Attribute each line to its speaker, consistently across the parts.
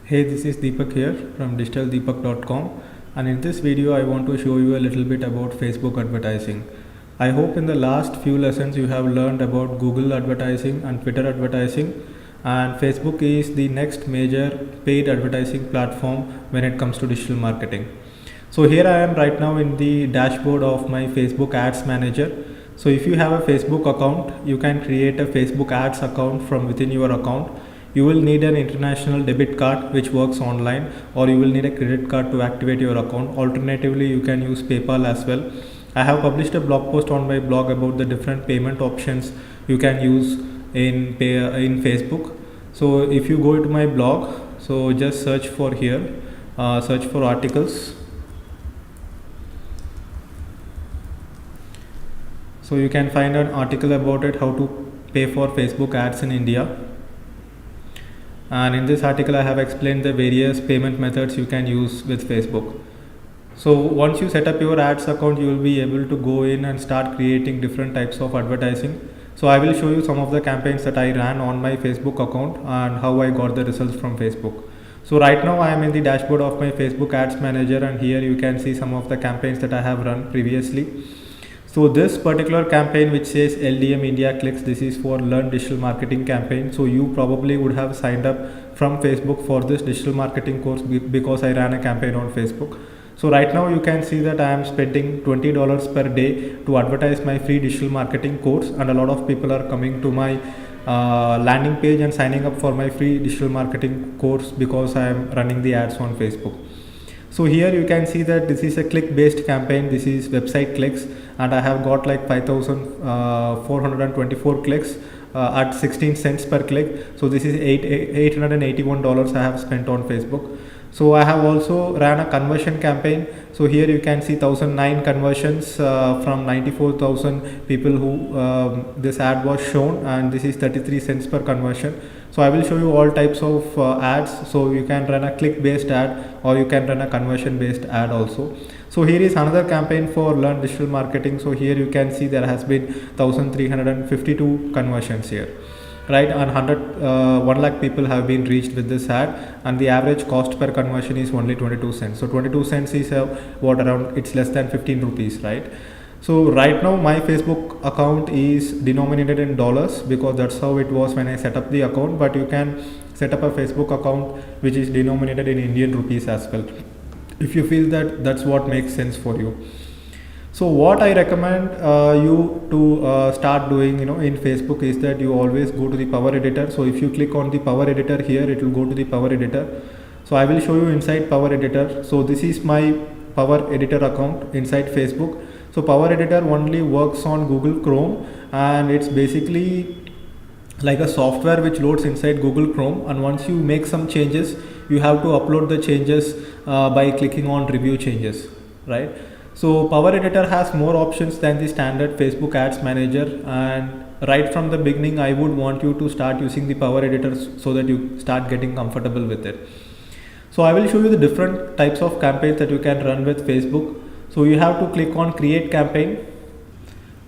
Speaker 1: Hey, this is Deepak here from digitaldeepak.com, and in this video I want to show you a little bit about Facebook advertising. I hope in the last few lessons you have learned about Google advertising and Twitter advertising, and Facebook is the next major paid advertising platform when it comes to digital marketing. So here I am right now in the dashboard of my Facebook Ads Manager. So if you have a Facebook account, you can create a Facebook Ads account from within your account. You will need an international debit card which works online, or you will need a credit card to activate your account. Alternatively, you can use PayPal as well. I have published a blog post on my blog about the different payment options you can use in Facebook. So if you go to my blog, so just search for here, search for articles. So you can find an article about it, how to pay for Facebook ads in India. And in this article I have explained the various payment methods you can use with Facebook. So once you set up your ads account, you will be able to go in and start creating different types of advertising. So I will show you some of the campaigns that I ran on my Facebook account and how I got the results from Facebook. So right now I am in the dashboard of my Facebook Ads Manager, and here you can see some of the campaigns that I have run previously. So this particular campaign which says LDM India Clicks, this is for Learn Digital Marketing campaign. So you probably would have signed up from Facebook for this digital marketing course because I ran a campaign on Facebook. So right now you can see that I am spending $20 per day to advertise my free digital marketing course, and a lot of people are coming to my landing page and signing up for my free digital marketing course because I am running the ads on Facebook. So here you can see that this is a click based campaign. This is website clicks, and I have got like 5,424 clicks at 16 cents per click. So this is $881 I have spent on Facebook. So I have also ran a conversion campaign. So here you can see 1,009 conversions from 94,000 people who this ad was shown, and this is 33 cents per conversion. So I will show you all types of ads. So you can run a click based ad, or you can run a conversion based ad also. So here is another campaign for Learn Digital Marketing. So here you can see there has been 1,352 conversions here, right? And 1 lakh people have been reached with this ad, and the average cost per conversion is only 22 cents. So 22 cents is it's less than 15 rupees, right? So right now my Facebook account is denominated in dollars because that's how it was when I set up the account, but you can set up a Facebook account which is denominated in Indian rupees as well, if you feel that that's what makes sense for you. So what I recommend you to start doing in Facebook is that you always go to the Power Editor. So if you click on the Power Editor here, it will go to the Power Editor. So I will show you inside Power Editor. So this is my Power Editor account inside Facebook. So Power Editor only works on Google Chrome, and it's basically like a software which loads inside Google Chrome, and once you make some changes, you have to upload the changes by clicking on review changes, right? So Power Editor has more options than the standard Facebook Ads Manager, and right from the beginning I would want you to start using the Power Editor so that you start getting comfortable with it. So I will show you the different types of campaigns that you can run with Facebook. So you have to click on Create Campaign.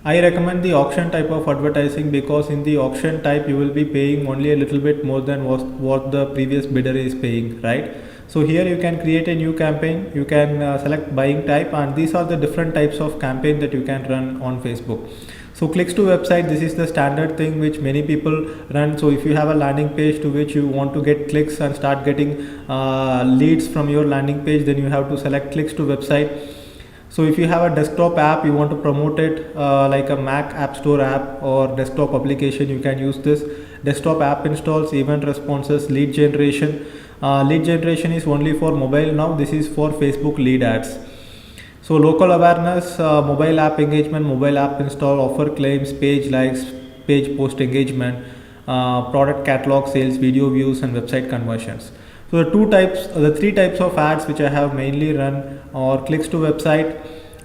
Speaker 1: I recommend the auction type of advertising because in the auction type you will be paying only a little bit more than what the previous bidder is paying, right? So here you can create a new campaign, you can select buying type, and these are the different types of campaign that you can run on Facebook. So clicks to website, this is the standard thing which many people run. So if you have a landing page to which you want to get clicks and start getting leads from your landing page, then you have to select clicks to website. So if you have a desktop app, you want to promote it like a Mac App Store app or desktop application, you can use this. Desktop app installs, event responses, lead generation. Lead generation is only for mobile now. This is for Facebook lead ads. So local awareness, mobile app engagement, mobile app install, offer claims, page likes, page post engagement, product catalog sales, video views, and website conversions. So the three types of ads which I have mainly run are clicks to website,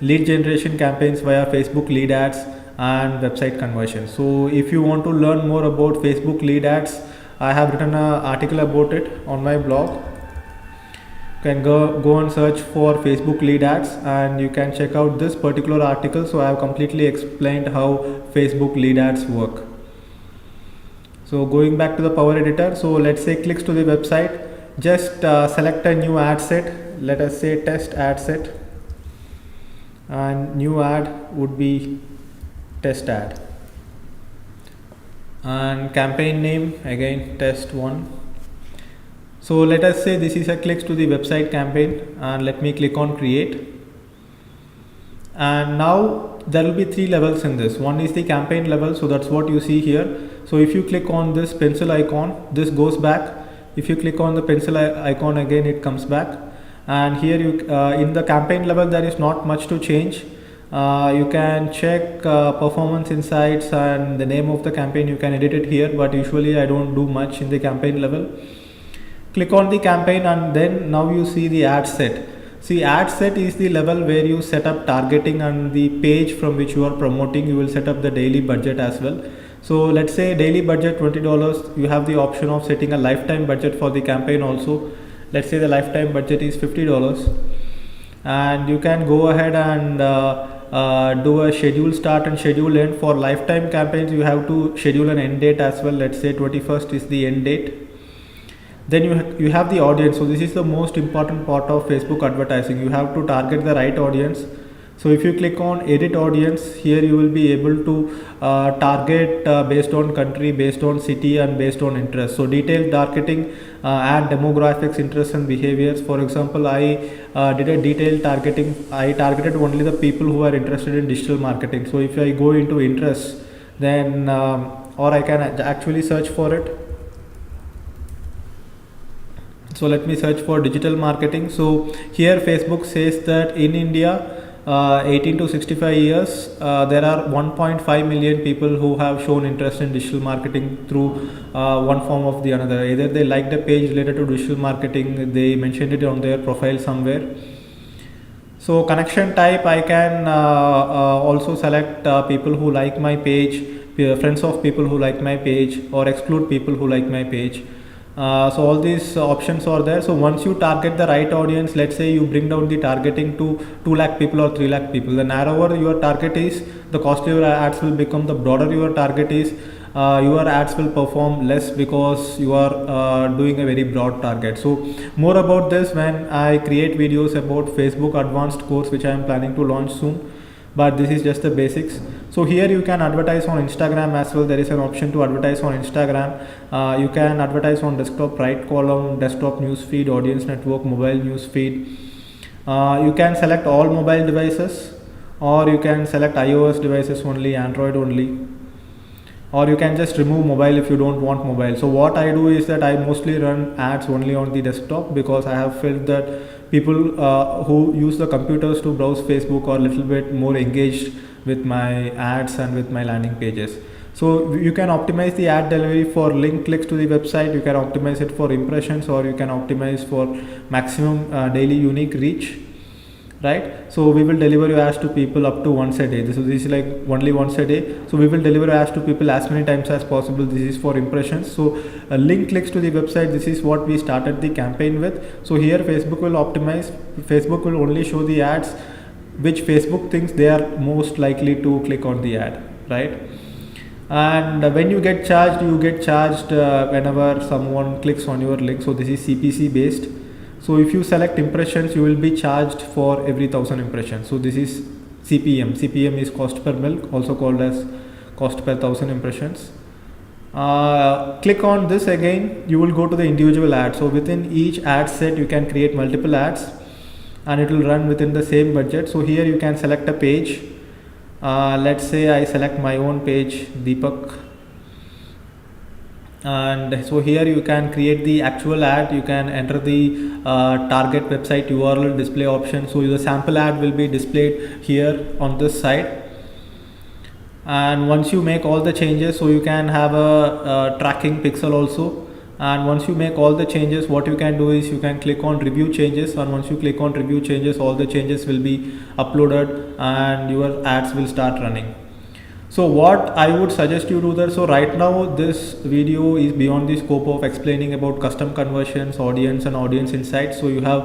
Speaker 1: lead generation campaigns via Facebook lead ads, and website conversions. So if you want to learn more about Facebook lead ads, I have written an article about it on my blog. You can go and search for Facebook lead ads, and you can check out this particular article. So I have completely explained how Facebook lead ads work. So going back to the Power Editor, so let's say clicks to the website. just select a new ad set. Let us say test ad set, and new ad would be test ad, and campaign name again test 1. So let us say this is a clicks to the website campaign, and let me click on create. And now there will be 3 levels in this. One is the campaign level, so that's what you see here. So if you click on this pencil icon, this goes back. If you click on the pencil icon again, it comes back. And here you in the campaign level there is not much to change. You can check performance insights and the name of the campaign. You can edit it here, but usually I don't do much in the campaign level. Click on the campaign, and then now you see the ad set. See, ad set is the level where you set up targeting, and the page from which you are promoting, you will set up the daily budget as well. So let's say daily budget $20. You have the option of setting a lifetime budget for the campaign also. Let's say the lifetime budget is $50, and you can go ahead and do a schedule start and schedule end. For lifetime campaigns, you have to schedule an end date as well. Let's say 21st is the end date. Then you have the audience. So this is the most important part of Facebook advertising. You have to target the right audience. So if you click on edit audience, here you will be able to target based on country, based on city, and based on interest. So detailed targeting, add demographics, interests and behaviors. For example, I did a detailed targeting. I targeted only the people who are interested in digital marketing. So if I go into interests, then or I can actually search for it. So let me search for digital marketing. So here Facebook says that in India, 18 to 65 years, there are 1.5 million people who have shown interest in digital marketing through one form or the another. Either they liked a page related to digital marketing, they mentioned it on their profile somewhere. So connection type, I can also select people who like my page, friends of people who like my page, or exclude people who like my page. So all these options are there. So once you target the right audience, let's say you bring down the targeting to 2 lakh people or 3 lakh people, the narrower your target is, the costlier your ads will become. The broader your target is, your ads will perform less because you are doing a very broad target. So more about this when I create videos about Facebook advanced course, which I am planning to launch soon. But this is just the basics. So here you can advertise on Instagram as well. There is an option to advertise on Instagram. You can advertise on desktop right column, desktop newsfeed, audience network, mobile newsfeed. You can select all mobile devices, or you can select iOS devices only, Android only, or you can just remove mobile if you don't want mobile. So what I do is that I mostly run ads only on the desktop, because I have felt that people who use the computers to browse Facebook are a little bit more engaged with my ads and with my landing pages. So you can optimize the ad delivery for link clicks to the website. You can optimize it for impressions, or you can optimize for maximum daily unique reach, right? So we will deliver your ads to people up to once a day. This is like only once a day. So we will deliver ads to people as many times as possible. This is for impressions. So link clicks to the website, this is what we started the campaign with. So here Facebook will optimize. Facebook will only show the ads which Facebook thinks they are most likely to click on the ad, right? And when you get charged whenever someone clicks on your link. So this is CPC based. So if you select impressions, you will be charged for every 1000 impressions. So this is CPM. CPM is cost per milk, also called as cost per 1000 impressions. Click on this again, you will go to the individual ad. So within each ad set, you can create multiple ads, and it will run within the same budget. So here you can select a page. Let's say I select my own page, Deepak. And so here you can create the actual ad. You can enter the target website URL display option. So the sample ad will be displayed here on this side. And once you make all the changes, so you can have a tracking pixel also. And once you make all the changes, what you can do is you can click on review changes, and once you click on review changes, all the changes will be uploaded and your ads will start running. So what I would suggest you do that. So right now this video is beyond the scope of explaining about custom conversions, audience and audience insights. So you have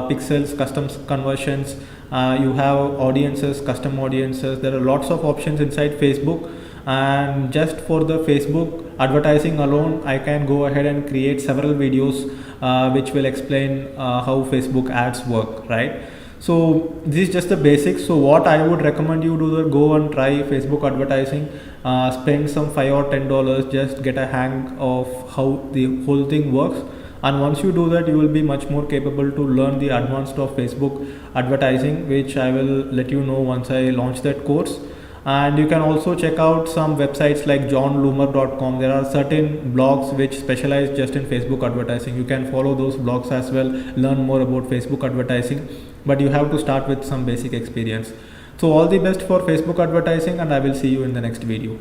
Speaker 1: pixels, custom conversions, you have audiences, custom audiences. There are lots of options inside Facebook, and just for the Facebook advertising alone, I can go ahead and create several videos which will explain how Facebook ads work, right? So this is just the basics. So what I would recommend you do, go and try Facebook advertising, spend some $5 or $10, just get a hang of how the whole thing works. And once you do that, you will be much more capable to learn the advanced of Facebook advertising, which I will let you know once I launch that course. And you can also check out some websites like johnloomer.com. There are certain blogs which specialize just in Facebook advertising. You can follow those blogs as well, learn more about Facebook advertising, but you have to start with some basic experience. So all the best for Facebook advertising, and I will see you in the next video.